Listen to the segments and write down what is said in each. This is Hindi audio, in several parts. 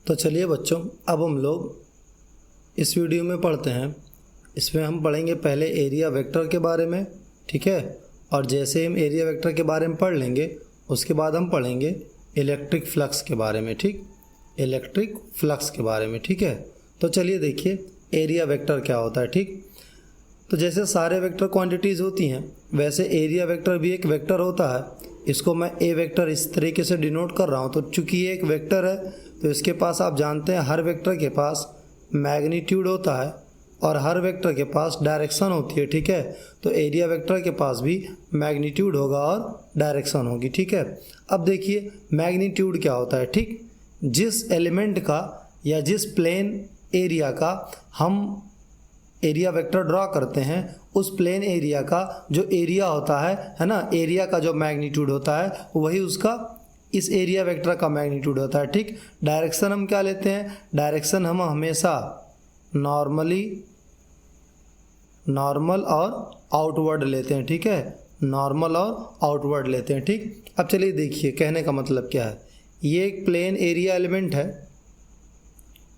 तो चलिए बच्चों, अब हम लोग इस वीडियो में पढ़ते हैं। इसमें हम पढ़ेंगे पहले एरिया वेक्टर के बारे में, ठीक है। और जैसे हम एरिया वेक्टर के बारे में पढ़ लेंगे उसके बाद हम पढ़ेंगे इलेक्ट्रिक फ्लक्स के बारे में, ठीक, इलेक्ट्रिक फ्लक्स के बारे में, ठीक है। तो चलिए देखिए एरिया वेक्टर क्या होता है, ठीक। तो जैसे सारे वेक्टर क्वांटिटीज़ होती हैं वैसे एरिया वेक्टर भी एक वेक्टर होता है। इसको मैं ए वेक्टर इस तरीके से डिनोट कर रहा हूँ। तो चूंकि ये एक वेक्टर है तो इसके पास आप जानते हैं हर वेक्टर के पास मैग्नीट्यूड होता है और हर वेक्टर के पास डायरेक्शन होती है, ठीक है। तो एरिया वेक्टर के पास भी मैग्नीट्यूड होगा और डायरेक्शन होगी, ठीक है। अब देखिए मैग्नीट्यूड क्या होता है, ठीक। जिस एलिमेंट का या जिस प्लेन एरिया का हम एरिया वेक्टर ड्रॉ करते हैं उस प्लेन एरिया का जो एरिया होता है ना, एरिया का जो मैग्नीट्यूड होता है वही उसका इस एरिया वेक्टर का मैग्नीट्यूड होता है, ठीक। डायरेक्शन हम क्या लेते हैं, डायरेक्शन हम हमेशा नॉर्मल और आउटवर्ड लेते हैं, ठीक है। नॉर्मल और आउटवर्ड लेते हैं, ठीक। अब चलिए देखिए कहने का मतलब क्या है। ये एक प्लेन एरिया एलिमेंट है,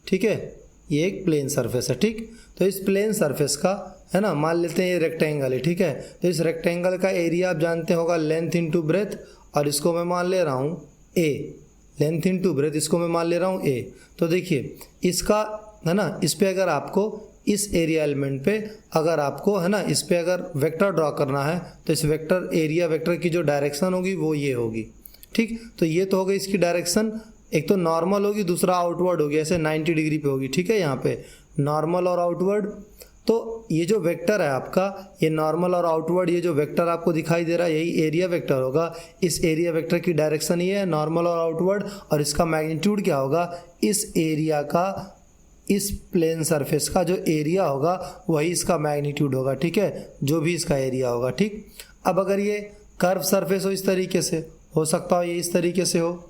ठीक है। ये एक प्लेन सरफेस है, ठीक। तो इस प्लेन सरफेस का है ना, मान लेते हैं ये रेक्टेंगल है, ठीक है। तो इस रेक्टेंगल का एरिया आप जानते होगा लेंथ इनटू ब्रेथ, और इसको मैं मान ले रहा हूँ ए, लेंथ इनटू ब्रेथ इसको मैं मान ले रहा हूँ ए। तो देखिए इसका है ना, इस पे अगर आपको इस एरिया एलिमेंट पे अगर आपको है ना इस पे अगर वेक्टर ड्रॉ करना है तो इस वेक्टर एरिया वेक्टर की जो डायरेक्शन होगी वो ये होगी, ठीक। तो ये तो हो गई इसकी डायरेक्शन, एक तो नॉर्मल होगी दूसरा आउटवर्ड होगी, ऐसे 90 डिग्री पे होगी, ठीक है। यहाँ पे नॉर्मल और आउटवर्ड। तो ये जो वेक्टर है आपका, ये नॉर्मल और आउटवर्ड, ये जो वेक्टर आपको दिखाई दे रहा है यही एरिया वेक्टर होगा। इस एरिया वेक्टर की डायरेक्शन ये है नॉर्मल और आउटवर्ड, और इसका मैग्नीट्यूड क्या होगा, इस एरिया का, इस प्लेन सरफेस का जो एरिया होगा वही इसका मैग्नीट्यूड होगा, ठीक है, जो भी इसका एरिया होगा, ठीक। अब अगर ये कर्व सरफेस हो इस तरीके से, हो सकता हो ये इस तरीके से हो,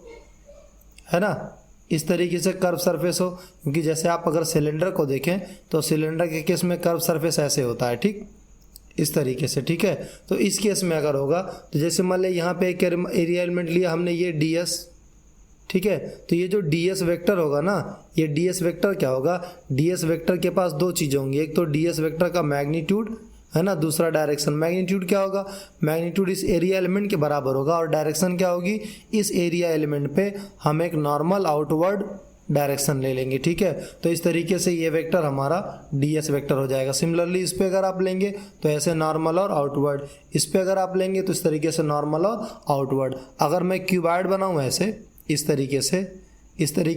है ना, इस तरीके से कर्व सरफेस हो, क्योंकि जैसे आप अगर सिलेंडर को देखें तो सिलेंडर के केस में कर्व सरफेस ऐसे होता है, ठीक, इस तरीके से, ठीक है। तो इस केस में अगर होगा तो जैसे मान लें यहाँ पे एक एरिया एलिमेंट लिया हमने ये ds, ठीक है। तो ये जो ds वेक्टर होगा ना, ये ds वेक्टर क्या होगा, ds वेक्टर के पास दो चीज़ें होंगी, एक तो ds वेक्टर का मैग्नीट्यूड है ना, दूसरा डायरेक्शन। मैग्नीट्यूड क्या होगा, मैग्नीट्यूड इस एरिया एलिमेंट के बराबर होगा, और डायरेक्शन क्या होगी, इस एरिया एलिमेंट पे हम एक नॉर्मल आउटवर्ड डायरेक्शन ले लेंगे, ठीक है। तो इस तरीके से ये वेक्टर हमारा ds वेक्टर हो जाएगा। सिमिलरली इस पे अगर आप लेंगे तो ऐसे नॉर्मल और आउटवर्ड, इस पे अगर आप लेंगे तो इस तरीके से नॉर्मल और आउटवर्ड। अगर मैं क्यूबॉइड बनाऊँ ऐसे इस तरीके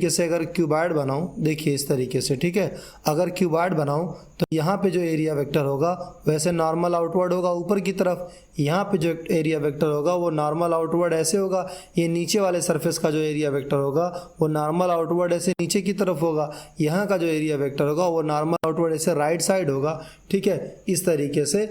से अगर क्यूबॉइड बनाऊं, देखिए इस तरीके से, ठीक है। अगर क्यूबॉइड बनाऊं तो यहाँ पे जो एरिया वेक्टर होगा वैसे नॉर्मल आउटवर्ड होगा ऊपर की तरफ, यहाँ पे जो एरिया वेक्टर होगा वो नॉर्मल आउटवर्ड ऐसे होगा। ये नीचे वाले सरफेस का जो एरिया वेक्टर होगा वो नॉर्मल आउटवर्ड ऐसे नीचे की तरफ होगा। यहाँ का जो एरिया वेक्टर होगा वो नॉर्मल आउटवर्ड ऐसे राइट साइड होगा, ठीक है। इस तरीके से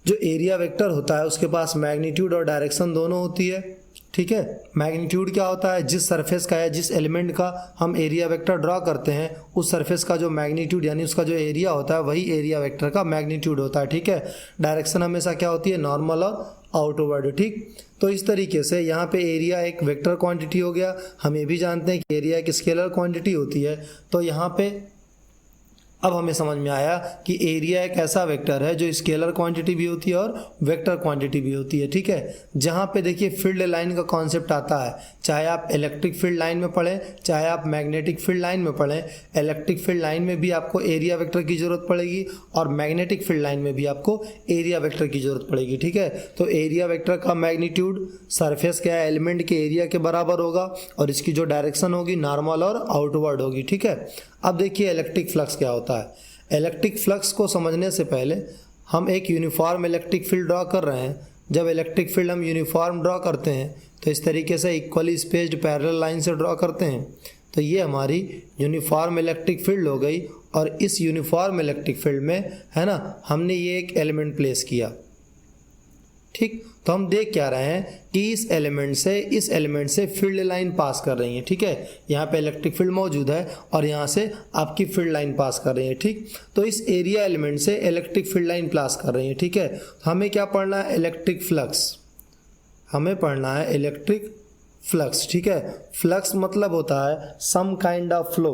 जो एरिया वेक्टर होता है उसके पास मैग्नीट्यूड और डायरेक्शन दोनों होती है, ठीक है। मैग्नीट्यूड क्या होता है, जिस सरफेस का या जिस एलिमेंट का हम एरिया वेक्टर ड्रॉ करते हैं उस सरफेस का जो मैग्नीट्यूड यानी उसका जो एरिया होता है वही एरिया वेक्टर का मैग्नीट्यूड होता है, ठीक है। डायरेक्शन हमेशा क्या होती है, नॉर्मल और आउटवर्ड, ठीक। तो इस तरीके से यहाँ पे एरिया एक वेक्टर क्वांटिटी हो गया। हम ये भी जानते हैं कि एरिया एक स्केलर क्वांटिटी होती है। तो यहाँ पे अब हमें समझ में आया कि एरिया एक ऐसा वेक्टर है जो स्केलर क्वांटिटी भी होती है और वेक्टर क्वांटिटी भी होती है, ठीक है। जहाँ पे देखिए फील्ड लाइन का कॉन्सेप्ट आता है, चाहे आप इलेक्ट्रिक फील्ड लाइन में पढ़ें चाहे आप मैग्नेटिक फील्ड लाइन में पढ़ें। इलेक्ट्रिक फील्ड लाइन में भी आपको एरिया वेक्टर की ज़रूरत पड़ेगी और मैग्नेटिक फील्ड लाइन में भी आपको एरिया वेक्टर की ज़रूरत पड़ेगी, ठीक है। तो एरिया वेक्टर का मैग्नीट्यूड सरफेस के एलिमेंट के एरिया के बराबर होगा और इसकी जो डायरेक्शन होगी नॉर्मल और आउटवर्ड होगी, ठीक है। अब देखिए इलेक्ट्रिक फ्लक्स क्या होता है। इलेक्ट्रिक फ्लक्स को समझने से पहले हम एक यूनिफॉर्म इलेक्ट्रिक फील्ड ड्रॉ कर रहे हैं। जब इलेक्ट्रिक फील्ड हम यूनिफॉर्म ड्रॉ करते हैं तो इस तरीके से इक्वली स्पेस्ड पैरेलल लाइन से ड्रॉ करते हैं। तो ये हमारी यूनिफॉर्म इलेक्ट्रिक फील्ड हो गई, और इस यूनिफॉर्म इलेक्ट्रिक फील्ड में है ना हमने ये एक एलिमेंट प्लेस किया, ठीक। तो हम देख क्या रहे हैं कि इस एलिमेंट से फील्ड लाइन पास कर रही है, ठीक है। यहाँ पे इलेक्ट्रिक फील्ड मौजूद है और यहाँ से आपकी फील्ड लाइन पास कर रही है, ठीक। तो इस एरिया एलिमेंट से इलेक्ट्रिक फील्ड लाइन पास कर रही है, ठीक है। हमें क्या पढ़ना है, इलेक्ट्रिक फ्लक्स। हमें पढ़ना है इलेक्ट्रिक फ्लक्स, ठीक है। फ्लक्स मतलब होता है some kind of flow,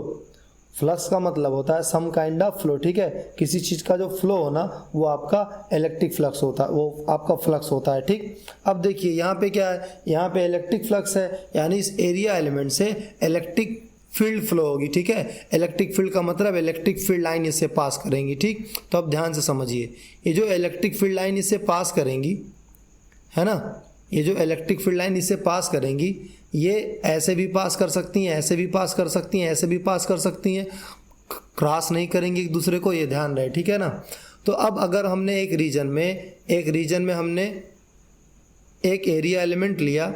flux का मतलब होता है सम काइंड ऑफ फ्लो, ठीक है। किसी चीज़ का जो फ्लो होना वो आपका इलेक्ट्रिक फ्लक्स होता है, वो आपका फ्लक्स होता है, ठीक। अब देखिए यहाँ पे क्या है, यहाँ पे इलेक्ट्रिक फ्लक्स है, यानी इस एरिया एलिमेंट से इलेक्ट्रिक फील्ड फ्लो होगी, ठीक है। इलेक्ट्रिक फील्ड का मतलब इलेक्ट्रिक फील्ड लाइन इससे पास करेंगी, ठीक। तो अब ध्यान से समझिए, ये जो इलेक्ट्रिक फील्ड लाइन इससे पास करेंगी, है ना, ये जो इलेक्ट्रिक फील्ड लाइन इससे पास करेंगी, ये ऐसे भी पास कर सकती हैं, ऐसे भी पास कर सकती हैं, ऐसे भी पास कर सकती हैं, क्रॉस नहीं करेंगी एक दूसरे को, ये ध्यान रहे, ठीक है ना। तो अब अगर हमने एक रीजन में हमने एक एरिया एलिमेंट लिया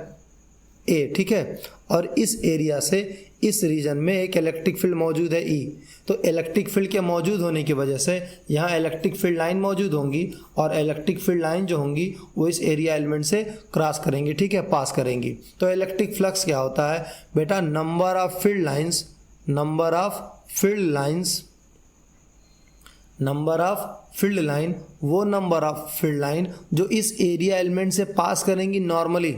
ए, ठीक है, और इस एरिया से इस रीजन में एक इलेक्ट्रिक फील्ड मौजूद है ई, तो इलेक्ट्रिक फील्ड के मौजूद होने की वजह से यहाँ इलेक्ट्रिक फील्ड लाइन मौजूद होंगी, और इलेक्ट्रिक फील्ड लाइन जो होंगी वो इस एरिया एलिमेंट से क्रॉस करेंगी, ठीक है, पास करेंगी। तो इलेक्ट्रिक फ्लक्स क्या होता है बेटा, number of field lines, number of field lines, number of field line, वो नंबर ऑफ फील्ड लाइन जो इस एरिया एलिमेंट से पास करेंगी नॉर्मली,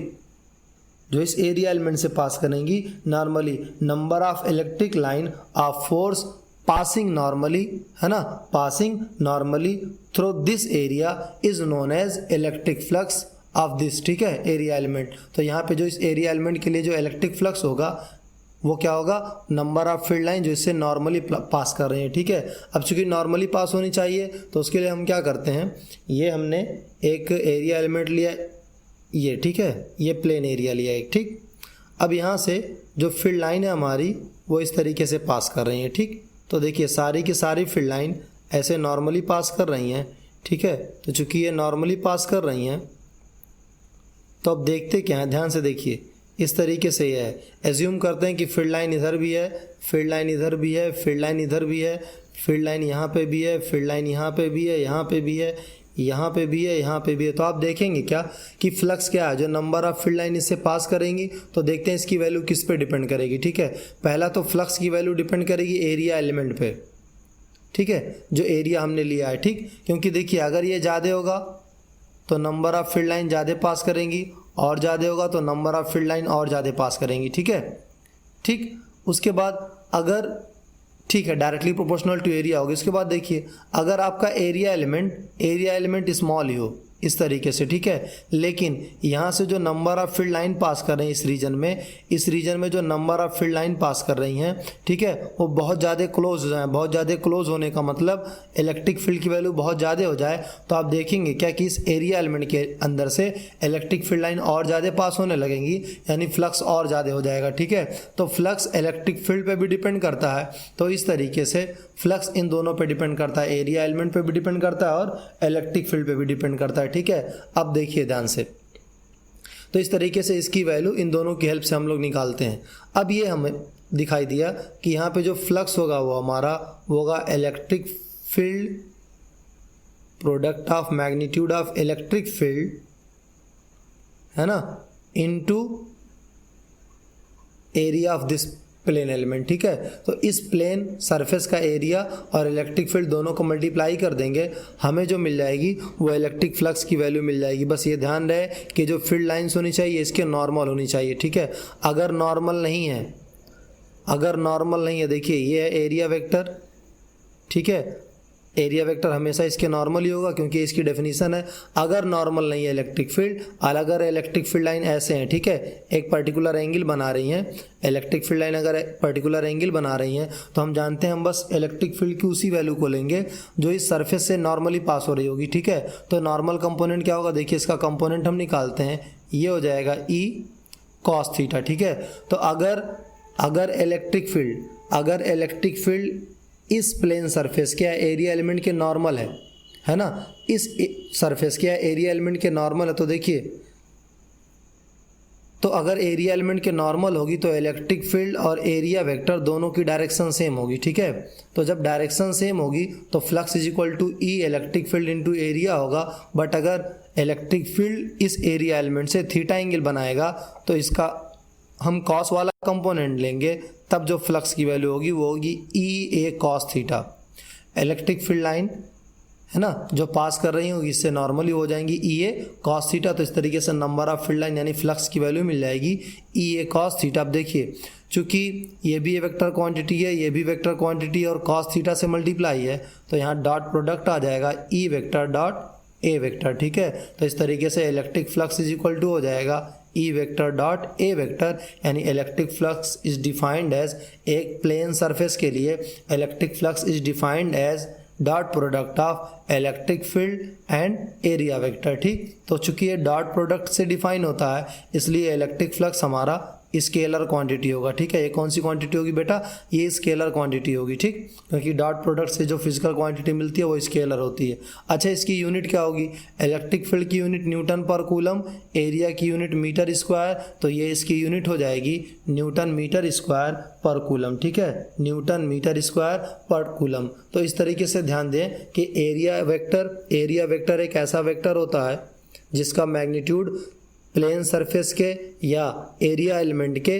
जो इस एरिया एलिमेंट से पास करेंगी normally, number of electric line of force passing normally, है ना, passing normally through this area is known as electric flux of this, ठीक है, एरिया एलिमेंट। तो यहाँ पे जो इस एरिया एलिमेंट के लिए जो इलेक्ट्रिक फ्लक्स होगा वो क्या होगा, नंबर ऑफ फील्ड लाइन जो इससे नॉर्मली पास कर रहे हैं, ठीक है। अब चूंकि नॉर्मली पास होनी चाहिए तो उसके लिए हम क्या करते हैं, ये हमने एक एरिया एलिमेंट लिया ये, ठीक है, ये प्लेन एरिया लिया एक, ठीक। अब यहाँ से जो फील्ड लाइन है हमारी वो इस तरीके से पास कर रही है, ठीक। तो देखिए सारी की सारी फील्ड लाइन ऐसे नॉर्मली पास कर रही हैं, ठीक है। तो चूंकि ये नॉर्मली पास कर रही हैं तो अब देखते क्या है, ध्यान से देखिए, इस तरीके से ये है, एज्यूम करते हैं कि फील्ड लाइन इधर भी है, फील्ड लाइन इधर भी है, फील्ड लाइन इधर भी है, फील्ड लाइन यहाँ पे भी है, फील्ड लाइन यहाँ पे भी है, यहाँ पे भी है, यहाँ पे भी है, यहाँ पे भी है। तो आप देखेंगे क्या कि फ्लक्स क्या है, जो नंबर ऑफ फील्ड लाइन इससे पास करेंगी, तो देखते हैं इसकी वैल्यू किस पे डिपेंड करेगी, ठीक है। पहला तो फ्लक्स की वैल्यू डिपेंड करेगी एरिया एलिमेंट पे, ठीक है, जो एरिया हमने लिया है, ठीक। क्योंकि देखिए अगर ये ज़्यादा होगा तो नंबर ऑफ फील्ड लाइन ज़्यादा पास करेंगी, और ज़्यादा होगा तो नंबर ऑफ फील्ड लाइन और ज़्यादा पास करेंगी, ठीक है, ठीक। उसके बाद अगर, ठीक है, डायरेक्टली प्रोपोर्शनल टू एरिया होगी। इसके बाद देखिए अगर आपका एरिया एलिमेंट स्मॉल ही हो इस तरीके से, ठीक है, लेकिन यहाँ से जो नंबर ऑफ फील्ड लाइन पास कर रहे हैं इस रीजन में जो नंबर ऑफ फील्ड लाइन पास कर रही हैं, ठीक है, वो बहुत ज़्यादा क्लोज हो जाए। बहुत ज़्यादा क्लोज होने का मतलब इलेक्ट्रिक फील्ड की वैल्यू बहुत ज़्यादा हो जाए, तो आप देखेंगे क्या कि इस एरिया एलिमेंट के अंदर से इलेक्ट्रिक फील्ड लाइन और ज़्यादा पास होने लगेंगी, यानी फ्लक्स और ज़्यादा हो जाएगा, ठीक है। तो फ्लक्स इलेक्ट्रिक फील्ड पर भी डिपेंड करता है, तो इस तरीके से फ्लक्स इन दोनों पे डिपेंड करता है, एरिया एलिमेंट पे भी डिपेंड करता है और इलेक्ट्रिक फील्ड पे भी डिपेंड करता है, ठीक है। अब देखिए ध्यान से, तो इस तरीके से इसकी वैल्यू इन दोनों की हेल्प से हम लोग निकालते हैं। अब ये हमें दिखाई दिया कि यहाँ पे जो फ्लक्स होगा वो हमारा होगा electric field product of magnitude of electric field, है ना, into area of this plane element, ठीक है। तो इस प्लेन सरफेस का एरिया और इलेक्ट्रिक फील्ड दोनों को मल्टीप्लाई कर देंगे, हमें जो मिल जाएगी वो इलेक्ट्रिक फ्लक्स की वैल्यू मिल जाएगी। बस ये ध्यान रहे कि जो फील्ड लाइंस होनी चाहिए इसके नॉर्मल होनी चाहिए, ठीक है। अगर नॉर्मल नहीं है, देखिए ये है एरिया वेक्टर, ठीक है, एरिया वेक्टर हमेशा इसके नॉर्मल ही होगा क्योंकि इसकी डेफिनेशन है। अगर नॉर्मल नहीं है इलेक्ट्रिक फील्ड, अगर इलेक्ट्रिक फील्ड लाइन ऐसे हैं, ठीक है, एक पर्टिकुलर एंगल बना रही हैं, इलेक्ट्रिक फील्ड लाइन अगर पर्टिकुलर एंगल बना रही हैं तो हम जानते हैं हम बस इलेक्ट्रिक फील्ड की उसी वैल्यू को लेंगे जो इस सरफेस से नॉर्मली पास हो रही होगी, ठीक है। तो नॉर्मल कंपोनेंट क्या होगा, देखिए इसका कंपोनेंट हम निकालते हैं, ये हो जाएगा ई कॉस थीटा, ठीक है। तो अगर इलेक्ट्रिक फील्ड इस प्लेन सरफेस के एरिया एलिमेंट के नॉर्मल है ना, इस सरफेस के एरिया एलिमेंट के नॉर्मल है, तो देखिए, तो अगर एरिया एलिमेंट के नॉर्मल होगी तो इलेक्ट्रिक फील्ड और एरिया वेक्टर दोनों की डायरेक्शन सेम होगी, ठीक है। तो जब डायरेक्शन सेम होगी तो flux is equal to E electric field into area होगा। बट अगर इलेक्ट्रिक फील्ड इस एरिया एलिमेंट से थीटा एंगल बनाएगा तो इसका हम कॉस वाला कंपोनेंट लेंगे, तब जो फ्लक्स की वैल्यू होगी वो होगी E A cos theta. Electric field line, है ना, जो पास कर रही होगी इससे नॉर्मली हो जाएंगी ई ए कॉस थीटा। तो इस तरीके से नंबर ऑफ फील्ड लाइन यानी फ्लक्स की वैल्यू मिल जाएगी ई ए कॉस थीटा। अब देखिए चूँकि ये भी वेक्टर क्वांटिटी है, ये भी वेक्टर क्वांटिटी है और कॉस थीटा से मल्टीप्लाई है, तो यहाँ डॉट प्रोडक्ट आ जाएगा E vector dot A vector. ठीक है, तो इस तरीके से electric flux is equal to हो जाएगा E vector dot A vector, यानी electric flux is defined as, एक प्लेन सरफेस के लिए electric flux is defined as dot product of electric field and area vector. ठीक, तो चूंकि ये डॉट प्रोडक्ट से डिफाइन होता है इसलिए इलेक्ट्रिक फ्लक्स हमारा स्केलर क्वांटिटी होगा। ठीक है, ये कौन सी क्वांटिटी होगी बेटा, ये स्केलर क्वांटिटी होगी। ठीक, क्योंकि डॉट प्रोडक्ट से जो फिजिकल क्वांटिटी मिलती है वो स्केलर होती है। अच्छा, इसकी यूनिट क्या होगी, इलेक्ट्रिक फील्ड की यूनिट न्यूटन पर कूलम, एरिया की यूनिट मीटर स्क्वायर, तो ये इसकी यूनिट हो जाएगी न्यूटन मीटर स्क्वायर पर कूलम। ठीक है, न्यूटन मीटर स्क्वायर पर कूलम। तो इस तरीके से ध्यान दें कि एरिया वेक्टर एक ऐसा वेक्टर होता है जिसका मैग्नीट्यूड प्लेन सरफेस के या एरिया एलिमेंट के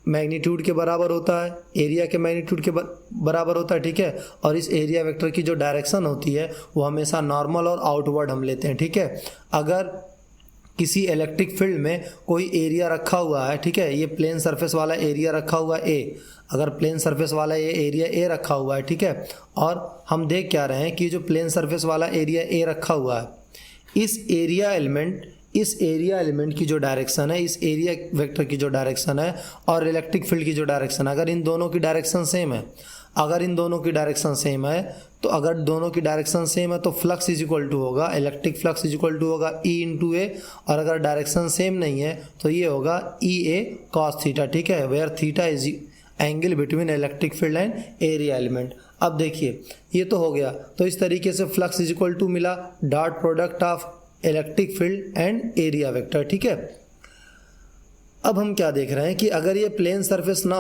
मैग्नीट्यूड के बराबर होता है, एरिया के मैग्नीट्यूड के बराबर होता है। ठीक है, और इस एरिया वेक्टर की जो डायरेक्शन होती है वो हमेशा नॉर्मल और आउटवर्ड हम लेते हैं। ठीक है, अगर किसी इलेक्ट्रिक फील्ड में कोई एरिया रखा हुआ है, ठीक है, ये प्लेन सरफेस वाला एरिया रखा हुआ है ए, अगर प्लेन सरफेस वाला ये एरिया ए रखा हुआ है, ठीक है, और हम देख क्या रहे हैं कि जो प्लेन सरफेस वाला एरिया ए रखा हुआ है, इस एरिया एलिमेंट की जो डायरेक्शन है, इस एरिया वेक्टर की जो डायरेक्शन है और इलेक्ट्रिक फील्ड की जो डायरेक्शन है, अगर इन दोनों की डायरेक्शन सेम है, तो अगर दोनों की डायरेक्शन सेम है तो फ्लक्स इज इक्वल टू होगा, electric flux is equal to होगा ई इंटू ए, और अगर डायरेक्शन सेम नहीं है तो ये होगा ई ए कॉस थीटा। ठीक है, where theta is angle between electric field and area element. अब देखिए ये तो हो गया, तो इस तरीके से फ्लक्स इज इक्वल टू मिला dot product of electric field and area vector. ठीक है, अब हम क्या देख रहे हैं कि अगर ये प्लेन सरफेस ना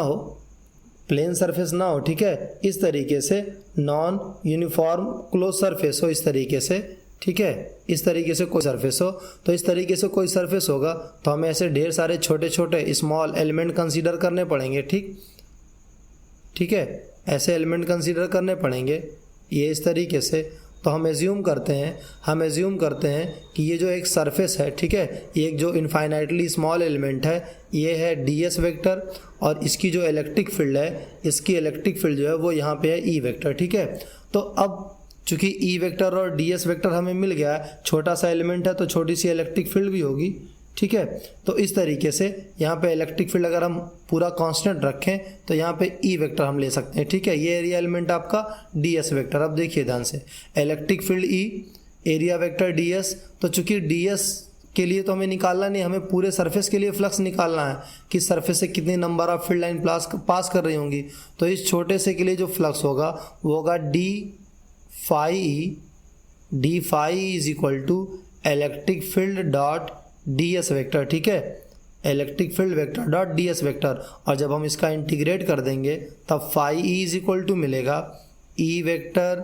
हो, ठीक है, इस तरीके से नॉन यूनिफॉर्म क्लोज सरफेस हो, इस तरीके से, ठीक है, इस तरीके से कोई सरफेस हो, तो इस तरीके से कोई सरफेस होगा तो हमें ऐसे ढेर सारे छोटे छोटे स्मॉल एलिमेंट कंसीडर करने पड़ेंगे। ठीक है, ऐसे एलिमेंट कंसीडर करने पड़ेंगे ये इस तरीके से। तो हम एज्यूम करते हैं कि ये जो एक सरफेस है, ठीक है, ये एक जो इनफाइनाइटली स्मॉल एलिमेंट है, ये है ds वेक्टर, और इसकी जो इलेक्ट्रिक फील्ड है, इसकी इलेक्ट्रिक फील्ड जो है वो यहाँ पे है E वेक्टर। ठीक है, तो अब चूंकि E वेक्टर और ds वेक्टर हमें मिल गया है, छोटा सा एलिमेंट है तो छोटी सी इलेक्ट्रिक फील्ड भी होगी। ठीक है, तो इस तरीके से यहाँ पे इलेक्ट्रिक फील्ड अगर हम पूरा कांस्टेंट रखें तो यहाँ पे ई वेक्टर हम ले सकते हैं। ठीक है, ये एरिया एलिमेंट आपका ds वेक्टर। अब देखिए ध्यान से, electric field E, area vector ds, तो चूंकि ds के लिए तो हमें निकालना नहीं, हमें पूरे सरफेस के लिए फ्लक्स निकालना है कि सरफेस से कितनी नंबर ऑफ फील्ड लाइन पास कर रही होंगी। तो इस छोटे से के लिए जो फ्लक्स होगा वो होगा d phi is equal to electric field dot ds vector. ठीक है, electric field vector dot ds vector, और जब हम इसका इंटीग्रेट कर देंगे तब phi E is equal to मिलेगा E vector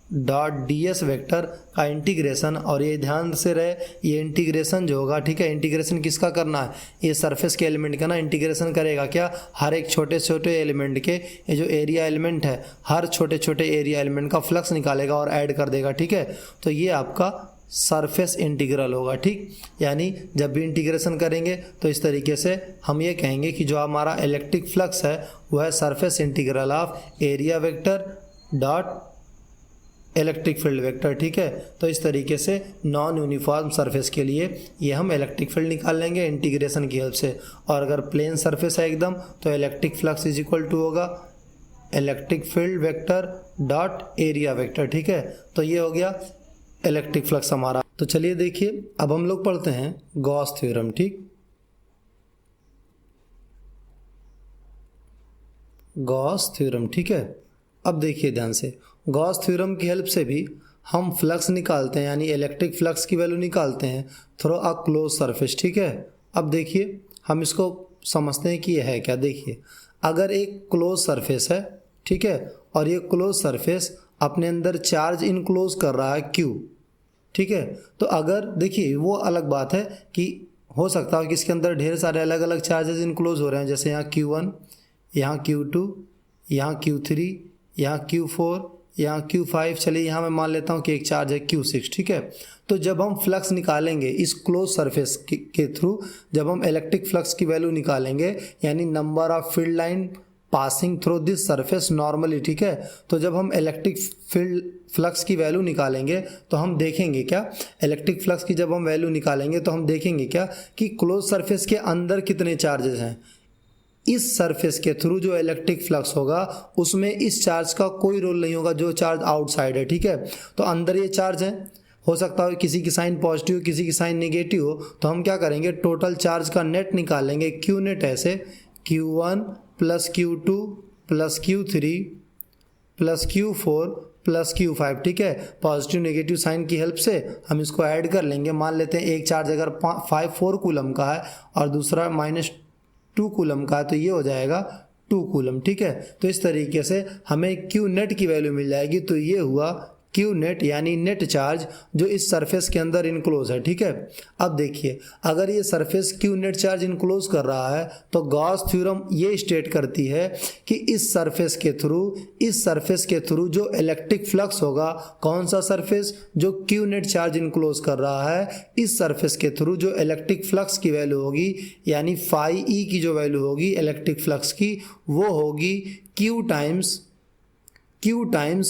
dot ds vector का इंटीग्रेशन। और ये ध्यान से रहे, ये इंटीग्रेशन जो होगा, ठीक है, इंटीग्रेशन किसका करना है, ये सरफेस के एलिमेंट का ना इंटीग्रेशन करेगा क्या, हर एक छोटे छोटे एलिमेंट के, ये जो एरिया एलिमेंट है हर छोटे छोटे एरिया एलिमेंट का फ्लक्स निकालेगा और ऐड कर देगा। ठीक है, तो ये आपका सरफेस इंटीग्रल होगा। ठीक, यानी जब भी इंटीग्रेशन करेंगे तो इस तरीके से हम ये कहेंगे कि जो हमारा इलेक्ट्रिक फ्लक्स है वह है surface integral of area vector dot electric field vector. ठीक है, तो इस तरीके से नॉन यूनिफॉर्म सरफेस के लिए ये हम इलेक्ट्रिक फील्ड निकाल लेंगे इंटीग्रेशन की हेल्प से। और अगर प्लेन सरफेस है एकदम तो electric flux is equal to होगा electric field vector dot area vector. ठीक है, तो ये हो गया इलेक्ट्रिक फ्लक्स हमारा। तो चलिए देखिए अब हम लोग पढ़ते हैं गॉस थ्योरम। ठीक, गॉस थ्योरम। ठीक है, अब देखिए ध्यान से, गॉस थ्योरम की हेल्प से भी हम फ्लक्स निकालते हैं, यानी इलेक्ट्रिक फ्लक्स की वैल्यू निकालते हैं थ्रू अ क्लोज सरफेस। ठीक है, अब देखिए हम इसको समझते हैं कि यह है क्या। देखिए, अगर एक क्लोज सरफेस है, ठीक है, और ये क्लोज सरफेस अपने अंदर चार्ज इनक्लोज कर रहा है Q। ठीक है, तो अगर देखिए वो अलग बात है कि हो सकता है कि इसके अंदर ढेर सारे अलग अलग चार्जेस इनक्लोज हो रहे हैं, जैसे यहाँ Q1, यहाँ Q2, यहाँ Q3, यहाँ Q4, यहाँ Q5, चलिए यहाँ मैं मान लेता हूँ कि एक चार्ज है Q6, ठीक है। तो जब हम फ्लक्स निकालेंगे इस क्लोज सरफेस के थ्रू, जब हम इलेक्ट्रिक फ्लक्स की वैल्यू निकालेंगे, यानी number of field line passing through this surface normally, ठीक है। तो जब हम इलेक्ट्रिक फील्ड फ्लक्स की वैल्यू निकालेंगे तो हम देखेंगे क्या, इलेक्ट्रिक फ्लक्स की जब हम वैल्यू निकालेंगे तो हम देखेंगे क्या कि क्लोज सरफेस के अंदर कितने चार्जेस हैं। इस सरफेस के थ्रू जो इलेक्ट्रिक फ्लक्स होगा उसमें इस चार्ज का कोई रोल नहीं होगा, जो चार्ज आउटसाइड है, ठीक है। तो अंदर ये चार्ज है, हो सकता है किसी की साइन पॉजिटिव किसी की साइन नेगेटिव हो, तो हम क्या करेंगे, टोटल चार्ज का नेट निकालेंगे। क्यू नेट ऐसे Q1 plus Q2 plus Q3 plus Q4 plus Q5, ठीक है। पॉजिटिव नेगेटिव साइन की हेल्प से हम इसको ऐड कर लेंगे। मान लेते हैं एक चार्ज अगर 4 कूलम का है और दूसरा -2 कूलम का है, तो ये हो जाएगा 2 कूलम, ठीक है। तो इस तरीके से हमें Q नेट की वैल्यू मिल जाएगी। तो ये हुआ Q नेट यानी नेट चार्ज जो इस सरफेस के अंदर इनक्लोज है, ठीक है। अब देखिए, अगर ये surface Q net charge enclose कर रहा है तो गॉस थ्योरम ये स्टेट करती है कि इस सरफेस के थ्रू जो इलेक्ट्रिक फ्लक्स होगा, कौन सा सरफेस, जो Q नेट चार्ज इनक्लोज कर रहा है, इस सरफेस के थ्रू जो इलेक्ट्रिक फ्लक्स की वैल्यू होगी, यानी फाई ई की जो वैल्यू होगी इलेक्ट्रिक फ्लक्स की, वो होगी Q टाइम्स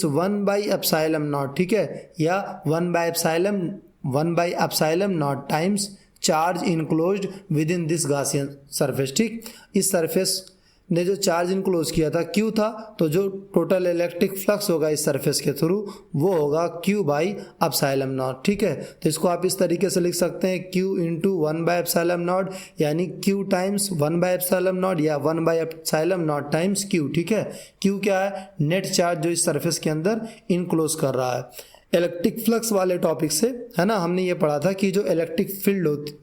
1/ε0, ठीक है, या 1/ε0 times charge enclosed within this Gaussian surface, ठीक। इस सरफेस ने जो चार्ज इनक्लोज किया था Q था, तो जो टोटल इलेक्ट्रिक फ्लक्स होगा इस सरफेस के थ्रू वो होगा Q/ε0, ठीक है। तो इसको आप इस तरीके से लिख सकते हैं Q इंटू 1/ε0, यानी Q टाइम्स 1/ε0 या 1/ε0 टाइम्स Q, ठीक है। Q क्या है, नेट चार्ज जो इस सरफेस के अंदर इनक्लोज कर रहा है। इलेक्ट्रिक फ्लक्स वाले टॉपिक से, है ना, हमने ये पढ़ा था कि जो इलेक्ट्रिक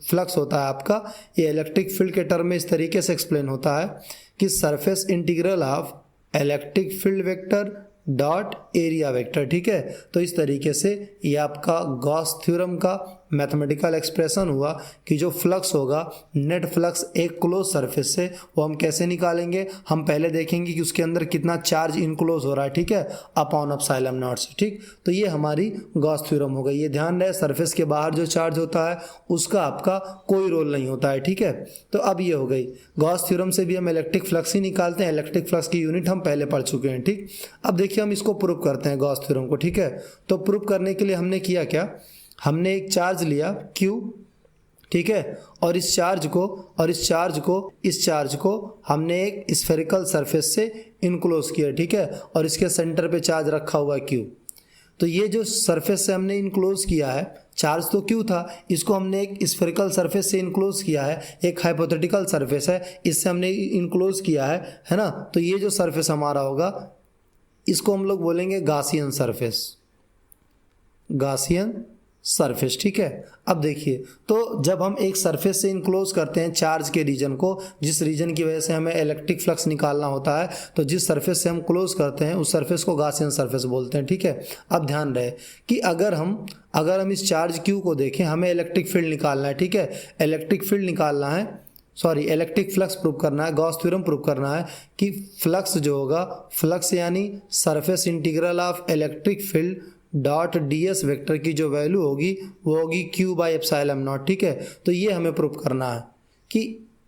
फ्लक्स होता है आपका, ये इलेक्ट्रिक फील्ड के टर्म में इस तरीके से एक्सप्लेन होता है कि surface integral of electric field vector dot area vector, ठीक है। तो इस तरीके से ये आपका गॉस थ्योरम का मैथमेटिकल एक्सप्रेशन हुआ कि जो फ्लक्स होगा, नेट फ्लक्स एक क्लोज सरफेस से, वो हम कैसे निकालेंगे। हम पहले देखेंगे कि उसके अंदर कितना चार्ज इनक्लोज हो रहा है, ठीक है, अपॉन ε0 से, ठीक। तो ये हमारी गॉस थ्योरम हो गई। ये ध्यान रहे, सरफेस के बाहर जो चार्ज होता है उसका आपका कोई रोल नहीं होता है, ठीक है। तो अब ये हो गई गॉस थ्योरम से भी हम इलेक्ट्रिक फ्लक्स ही निकालते हैं। इलेक्ट्रिक फ्लक्स की यूनिट हम पहले पढ़ चुके हैं, ठीक। अब देखिए हम इसको प्रूव करते हैं गॉस थ्योरम को, ठीक है। तो प्रूव करने के लिए हमने किया क्या, हमने एक चार्ज लिया Q, ठीक है, और इस चार्ज को हमने एक स्फेरिकल सरफेस से इनक्लोज किया, ठीक है, और इसके सेंटर पे चार्ज रखा हुआ है Q। तो ये जो सरफेस से हमने इनक्लोज किया है, चार्ज तो Q था, इसको हमने एक स्फेरिकल सरफेस से इनक्लोज किया है, एक हाइपोथेटिकल सरफेस है, इससे हमने इनक्लोज किया है ना। तो ये जो सरफेस हमारा होगा इसको हम लोग बोलेंगे गॉसियन सरफेस, ठीक है। अब देखिए, तो जब हम एक सरफेस से इनक्लोज करते हैं चार्ज के रीजन को, जिस रीजन की वजह से हमें इलेक्ट्रिक फ्लक्स निकालना होता है, तो जिस सरफेस से हम क्लोज करते हैं उस सरफेस को गॉसियन सरफेस बोलते हैं, ठीक है। अब ध्यान रहे कि अगर हम इस चार्ज Q को देखें, हमें इलेक्ट्रिक फील्ड निकालना है, ठीक है, इलेक्ट्रिक फ्लक्स प्रूव करना है, गॉस थ्योरम प्रूव करना है कि फ्लक्स जो होगा, फ्लक्स यानी surface integral of electric field dot ds vector की जो वैल्यू होगी वो होगी Q/ε0, ठीक है। तो ये हमें प्रूव करना है कि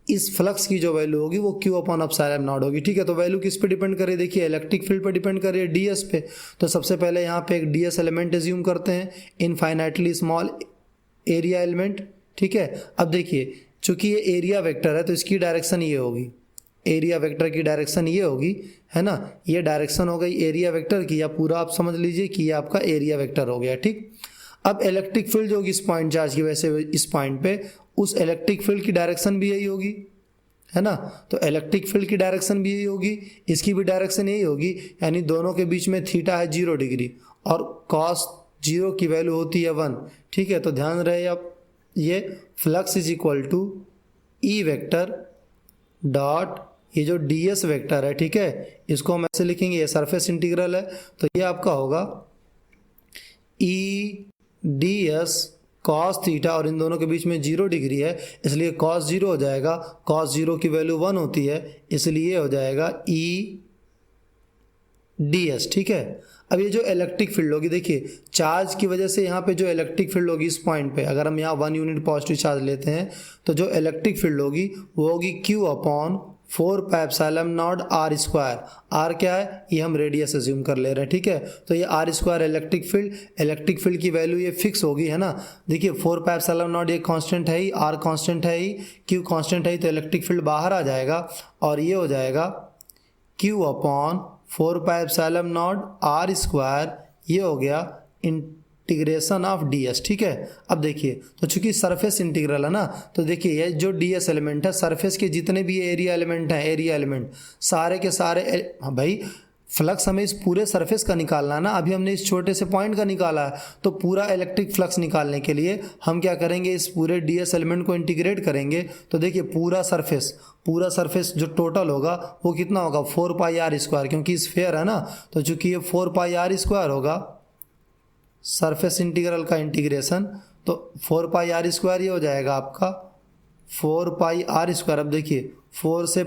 इस फ्लक्स की जो वैल्यू होगी वो Q/ε0 होगी, ठीक है। तो वैल्यू किस पे डिपेंड करे, देखिए इलेक्ट्रिक फील्ड पे डिपेंड करे, ds पे। तो सबसे पहले यहाँ पे एक ds एलिमेंट एज्यूम करते हैं, इनफाइनाइटली स्मॉल एरिया एलिमेंट, ठीक है। अब देखिए, चूंकि ये एरिया वेक्टर है तो इसकी डायरेक्शन ये होगी, एरिया वेक्टर की डायरेक्शन ये होगी, है ना। ये डायरेक्शन हो गई एरिया वेक्टर की, या पूरा आप समझ लीजिए कि ये आपका एरिया वेक्टर हो गया, ठीक। अब इलेक्ट्रिक फील्ड जो होगी इस पॉइंट चार्ज की वजह से इस पॉइंट पे, उस इलेक्ट्रिक फील्ड की डायरेक्शन भी यही होगी, है ना। तो इलेक्ट्रिक फील्ड की डायरेक्शन भी यही होगी, इसकी भी डायरेक्शन यही होगी, यानी दोनों के बीच में थीटा है 0 डिग्री और cos 0 की वैल्यू होती है 1, ठीक है। तो ध्यान रहे, अब ये flux is equal to E vector dot ये जो ds वेक्टर है, ठीक है, इसको हम ऐसे लिखेंगे, ये सरफेस इंटीग्रल है, तो ये आपका होगा ई ds cos थीटा, और इन दोनों के बीच में 0 डिग्री है इसलिए cos 0 हो जाएगा, cos 0 की वैल्यू 1 होती है इसलिए हो जाएगा ई ds, ठीक है। अब ये जो इलेक्ट्रिक फील्ड होगी, देखिए चार्ज की वजह से यहाँ पे जो इलेक्ट्रिक फील्ड होगी इस पॉइंट पे, अगर हम यहाँ 1 यूनिट पॉजिटिव चार्ज लेते हैं तो जो इलेक्ट्रिक फील्ड होगी वो होगी q upon 4πε0 r square. r क्या है, ये हम रेडियस अज्यूम कर ले रहे हैं, ठीक है। तो ये r स्क्वायर इलेक्ट्रिक फील्ड की वैल्यू ये फिक्स होगी, है ना। देखिए 4πε0 ये कांस्टेंट है ही, r कांस्टेंट है ही, q कांस्टेंट है ही, तो इलेक्ट्रिक फील्ड बाहर आ जाएगा और ये हो जाएगा q अपॉन 4πε0 r स्क्वायर, ये हो गया इंटीग्रेशन ऑफ ds, ठीक है। अब देखिए तो चूंकि सरफेस इंटीग्रल है ना, तो देखिए ये जो ds एलिमेंट है, सरफेस के जितने भी एरिया एलिमेंट हैं, एरिया एलिमेंट सारे के सारे, हाँ भाई फ्लक्स हमें इस पूरे सरफेस का निकालना है ना, अभी हमने इस छोटे से पॉइंट का निकाला है, तो पूरा इलेक्ट्रिक फ्लक्स निकालने के लिए हम क्या करेंगे, इस पूरे ds एलिमेंट को इंटीग्रेट करेंगे। तो देखिए पूरा सरफेस जो टोटल होगा वो कितना होगा, 4πr स्क्वायर, क्योंकि स्फीयर है ना, तो चूंकि ये 4πr स्क्वायर होगा सरफेस इंटीग्रल का इंटीग्रेशन, तो 4πr स्क्वायर ये हो जाएगा आपका 4πr स्क्वायर। अब देखिए 4 से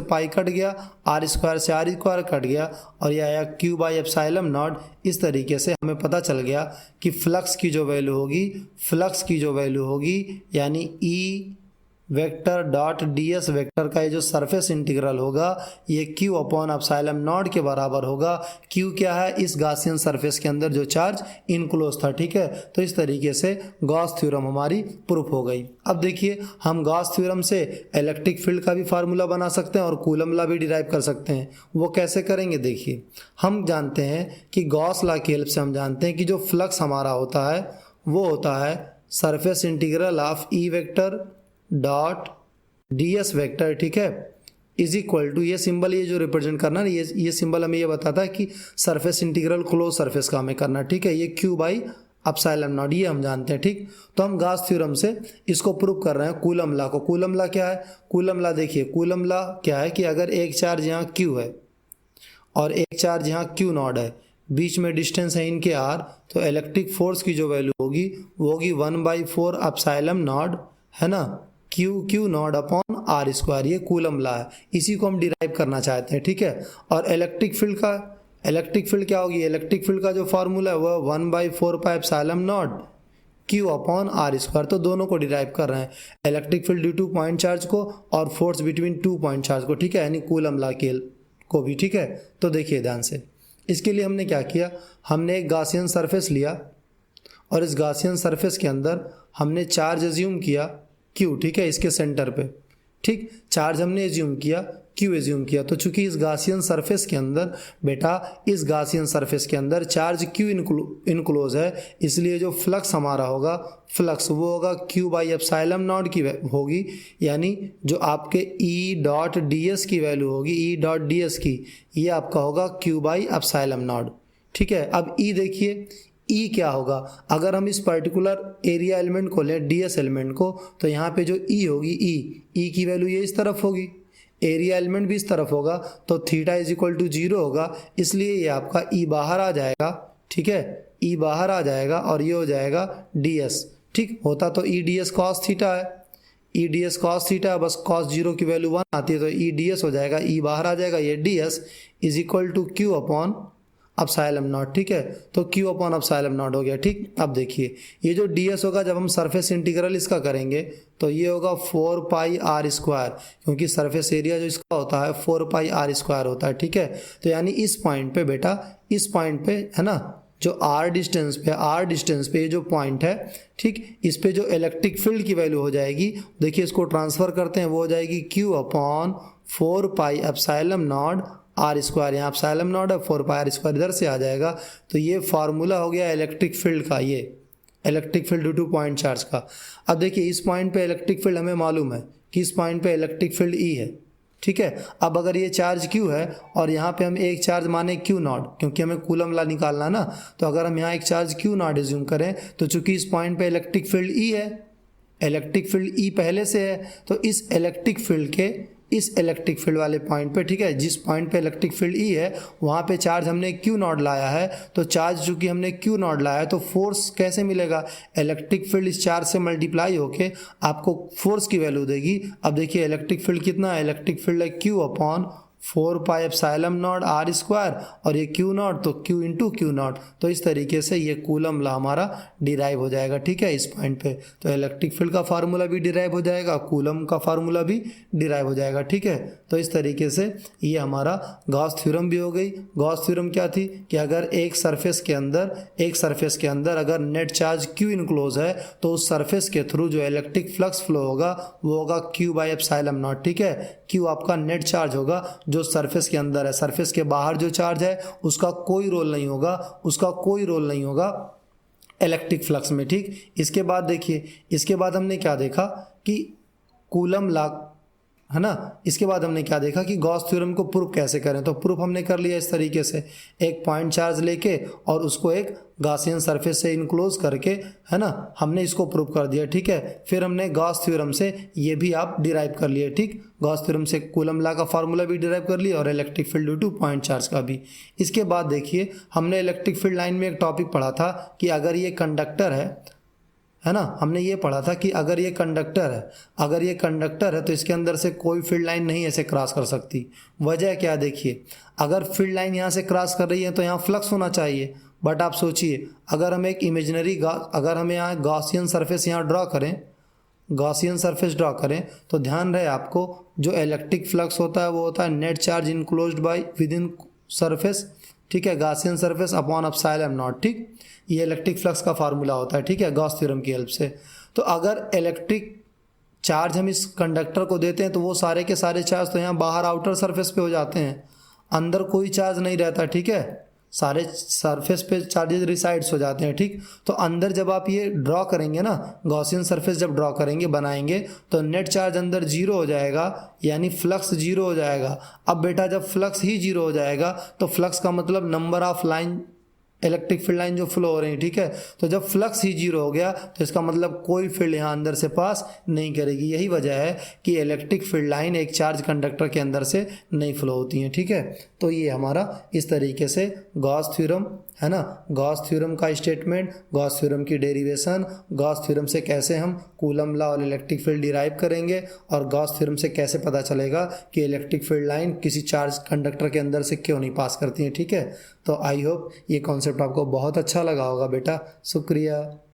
पाई कट गया, r स्क्वायर से r स्क्वायर कट गया और ये आया q/ε0। इस तरीके से हमें पता चल गया कि फ्लक्स की जो वैल्यू होगी यानी E vector dot ds vector का ये जो सरफेस इंटीग्रल होगा ये q अपॉन ε0 के बराबर होगा। q क्या है, इस गॉसियन सरफेस के अंदर जो चार्ज इनक्लोज था, ठीक है। तो इस तरीके से गॉस थ्योरम हमारी प्रूफ हो गई। अब देखिए हम गॉस थ्योरम से इलेक्ट्रिक फील्ड का भी फार्मूला बना सकते हैं और कूलम लॉ भी डिराइव कर सकते हैं। वो कैसे करेंगे, देखिए हम जानते हैं कि गॉस लॉ की हेल्प से हम जानते हैं कि जो फ्लक्स हमारा होता है वो होता है surface integral of E vector dot ds vector, ठीक है, इज इक्वल टू, ये सिंबल ये जो रिप्रेजेंट करना है, ये सिंबल हमें ये बताता है कि सरफेस इंटीग्रल क्लोज सरफेस का हमें करना है, ठीक है। ये q/ε0 ये हम जानते हैं, ठीक। तो हम गॉस थ्योरम से इसको प्रूव कर रहे हैं कूलम लॉ को। कूलम लॉ क्या है, कूलम लॉ देखिए, कूलम लॉ क्या है कि अगर एक चार्ज यहाँ q है और एक चार्ज यहाँ q0 है, बीच में डिस्टेंस है इनके r, तो इलेक्ट्रिक फोर्स की जो वैल्यू होगी वो होगी 1/4ε0, है ना, q0 अपॉन r स्क्वायर। ये कूलम लॉ है, इसी को हम डिराइव करना चाहते हैं, ठीक है। और इलेक्ट्रिक फील्ड क्या होगी, इलेक्ट्रिक फील्ड का जो फार्मूला है वो 1/4πε0 q अपॉन r स्क्वायर। तो दोनों को डिराइव कर रहे हैं, electric field due two point charge को और फोर्स बिटवीन 2 पॉइंट चार्ज को, ठीक है, यानी कूलम लॉ को भी, ठीक है। तो देखिए ध्यान से, इसके लिए हमने क्या किया, हमने एक गॉसियन सरफेस लिया और इस गॉसियन सरफेस के अंदर हमने चार्ज एज्यूम किया q, ठीक है, इसके सेंटर पे, ठीक, चार्ज हमने एज्यूम किया, q एज्यूम किया। तो चूंकि इस गॉसियन सरफेस के अंदर बेटा, इस गॉसियन सरफेस के अंदर चार्ज q इनक्लोज है, इसलिए जो फ्लक्स हमारा होगा, फ्लक्स वो होगा q/ε0 की होगी, यानी जो आपके E डॉट ds की वैल्यू होगी, E डॉट ds की, ये आपका होगा q/ε0, ठीक है। अब E देखिए, E क्या होगा, अगर हम इस पर्टिकुलर एरिया एलिमेंट को लें, ds एलिमेंट को, तो यहाँ पे जो E होगी, E की वैल्यू ये इस तरफ होगी, एरिया एलिमेंट भी इस तरफ होगा, तो थीटा इज इक्वल टू 0 होगा, इसलिए ये आपका E बाहर आ जाएगा, ठीक है, E बाहर आ जाएगा और ये हो जाएगा ds, ठीक। होता तो E ds cos थीटा है, E ds cos थीटा, बस cos 0 की वैल्यू 1 आती है, तो E ds हो जाएगा, E बाहर आ जाएगा, ये ds is equal to q upon ε0, ठीक है। तो q अपॉन ε0 हो गया, ठीक। अब देखिए ये जो ds होगा, जब हम सरफेस इंटीग्रल इसका करेंगे तो ये होगा 4πr स्क्वायर, क्योंकि सरफेस एरिया जो इसका होता है 4πr स्क्वायर होता है, ठीक है। तो यानी इस पॉइंट पे बेटा, इस पॉइंट पे, है ना, जो r डिस्टेंस पे ये जो पॉइंट है, ठीक, इस पे जो इलेक्ट्रिक फील्ड की वैल्यू हो जाएगी, देखिए इसको ट्रांसफर करते हैं, वो हो जाएगी q अपॉन 4πε0 r स्क्वायर, यहाँ ε0 है, 4πr स्क्वायर इधर से आ जाएगा। तो ये फार्मूला हो गया इलेक्ट्रिक फील्ड का, ये electric field due two point charge का। अब देखिए इस पॉइंट पे इलेक्ट्रिक फील्ड हमें मालूम है कि इस पॉइंट पे इलेक्ट्रिक फील्ड E है, ठीक है। अब अगर ये चार्ज Q है और यहाँ पे हम एक चार्ज माने Q0, क्योंकि हमें कूलम लॉ निकालना है ना, तो अगर हम यहाँ एक चार्ज Q0 एज्यूम करें, तो चूंकि इस पॉइंट पे इलेक्ट्रिक फील्ड E है, इलेक्ट्रिक फील्ड E पहले से है, तो इस इलेक्ट्रिक फील्ड वाले पॉइंट पे, ठीक है, जिस पॉइंट पे इलेक्ट्रिक फील्ड E है वहाँ पे चार्ज हमने Q0 लाया है, तो चार्ज चूंकि हमने Q0 लाया है तो फोर्स कैसे मिलेगा, इलेक्ट्रिक फील्ड इस चार्ज से मल्टीप्लाई होके आपको फोर्स की वैल्यू देगी। अब देखिए इलेक्ट्रिक फील्ड कितना है, इलेक्ट्रिक फील्ड है q upon 4 pi epsilon naught R square, और ये क्यू नॉट तो क्यू इंटू क्यू नॉट। तो इस तरीके से ये कूलम लॉ हमारा डिराइव हो जाएगा, ठीक है, इस पॉइंट पे। तो इलेक्ट्रिक फील्ड का फार्मूला भी डिराइव हो जाएगा, कूलम का फार्मूला भी डिराइव हो जाएगा, ठीक है। तो इस तरीके से ये हमारा गॉस थ्योरम भी हो गई। गॉस थ्योरम क्या थी कि अगर एक सरफेस के अंदर अगर नेट चार्ज क्यू इनक्लोज है तो उस सरफेस के थ्रू जो इलेक्ट्रिक फ्लक्स फ्लो होगा वो होगा क्यू बाई एप्सिलॉन नॉट, ठीक है। क्यू आपका नेट चार्ज होगा जो सरफेस के अंदर है, सरफेस के बाहर जो चार्ज है उसका कोई रोल नहीं होगा इलेक्ट्रिक फ्लक्स में, ठीक। इसके बाद देखिए, इसके बाद हमने क्या देखा कि कूलम लॉ, है ना। इसके बाद हमने क्या देखा कि गॉस थ्योरम को प्रूफ कैसे करें। तो प्रूफ हमने कर लिया इस तरीके से, एक पॉइंट चार्ज लेके और उसको एक गॉसियन सरफेस से इनक्लोज करके, है ना, हमने इसको प्रूफ कर दिया, ठीक है। फिर हमने गॉस थ्योरम से ये भी आप डिराइव कर लिए, ठीक। गॉस थ्योरम से कूलम लॉ का फार्मूला भी डिराइव कर लिया और electric field due two point charge का भी। इसके बाद देखिए, हमने इलेक्ट्रिक फील्ड लाइन में एक टॉपिक पढ़ा था कि अगर ये कंडक्टर है ना, हमने ये पढ़ा था कि अगर ये कंडक्टर है तो इसके अंदर से कोई फील्ड लाइन नहीं ऐसे क्रॉस कर सकती। वजह क्या, देखिए, अगर फील्ड लाइन यहाँ से क्रॉस कर रही है तो यहाँ फ्लक्स होना चाहिए। बट आप सोचिए, अगर हम यहाँ गॉसियन सरफेस यहाँ ड्रॉ करें तो ध्यान रहे आपको, जो इलेक्ट्रिक फ्लक्स होता है वो होता है net charge enclosed bye with in surface, ठीक है, Gaussian surface upon epsilon not, ठीक। ये इलेक्ट्रिक फ्लक्स का फार्मूला होता है, ठीक है, गॉस थ्योरम की हेल्प से। तो अगर इलेक्ट्रिक चार्ज हम इस कंडक्टर को देते हैं तो वो सारे के सारे चार्ज तो यहाँ बाहर आउटर सरफेस पे हो जाते हैं, अंदर कोई चार्ज नहीं रहता, ठीक है। सारे सरफेस पे चार्जेस रिसाइड्स हो जाते हैं, ठीक। तो अंदर जब आप ये ड्रॉ करेंगे ना, गॉसियन सरफेस जब ड्रॉ करेंगे, बनाएंगे, तो नेट चार्ज अंदर जीरो हो जाएगा, यानी फ्लक्स जीरो हो जाएगा। अब बेटा जब फ्लक्स ही जीरो हो जाएगा तो फ्लक्स का मतलब number of line, electric field line जो फ्लो हो रही है, ठीक है। तो जब फ्लक्स ही जीरो हो गया तो इसका मतलब कोई फील्ड यहाँ अंदर से पास नहीं करेगी। यही वजह है कि इलेक्ट्रिक फील्ड लाइन एक चार्ज कंडक्टर के अंदर से नहीं फ्लो होती हैं, ठीक है। तो ये हमारा इस तरीके से गॉस थ्योरम, है ना, गॉस थ्योरम का स्टेटमेंट, गॉस थ्योरम की डेरिवेशन, गॉस थ्योरम से कैसे हम कूलम लॉ और इलेक्ट्रिक फील्ड डिराइव करेंगे, और गॉस थ्योरम से कैसे पता चलेगा कि इलेक्ट्रिक फील्ड लाइन किसी चार्ज कंडक्टर के अंदर से क्यों नहीं पास करती है, ठीक है। तो आई होप ये कॉन्सेप्ट आपको बहुत अच्छा लगा होगा बेटा। शुक्रिया।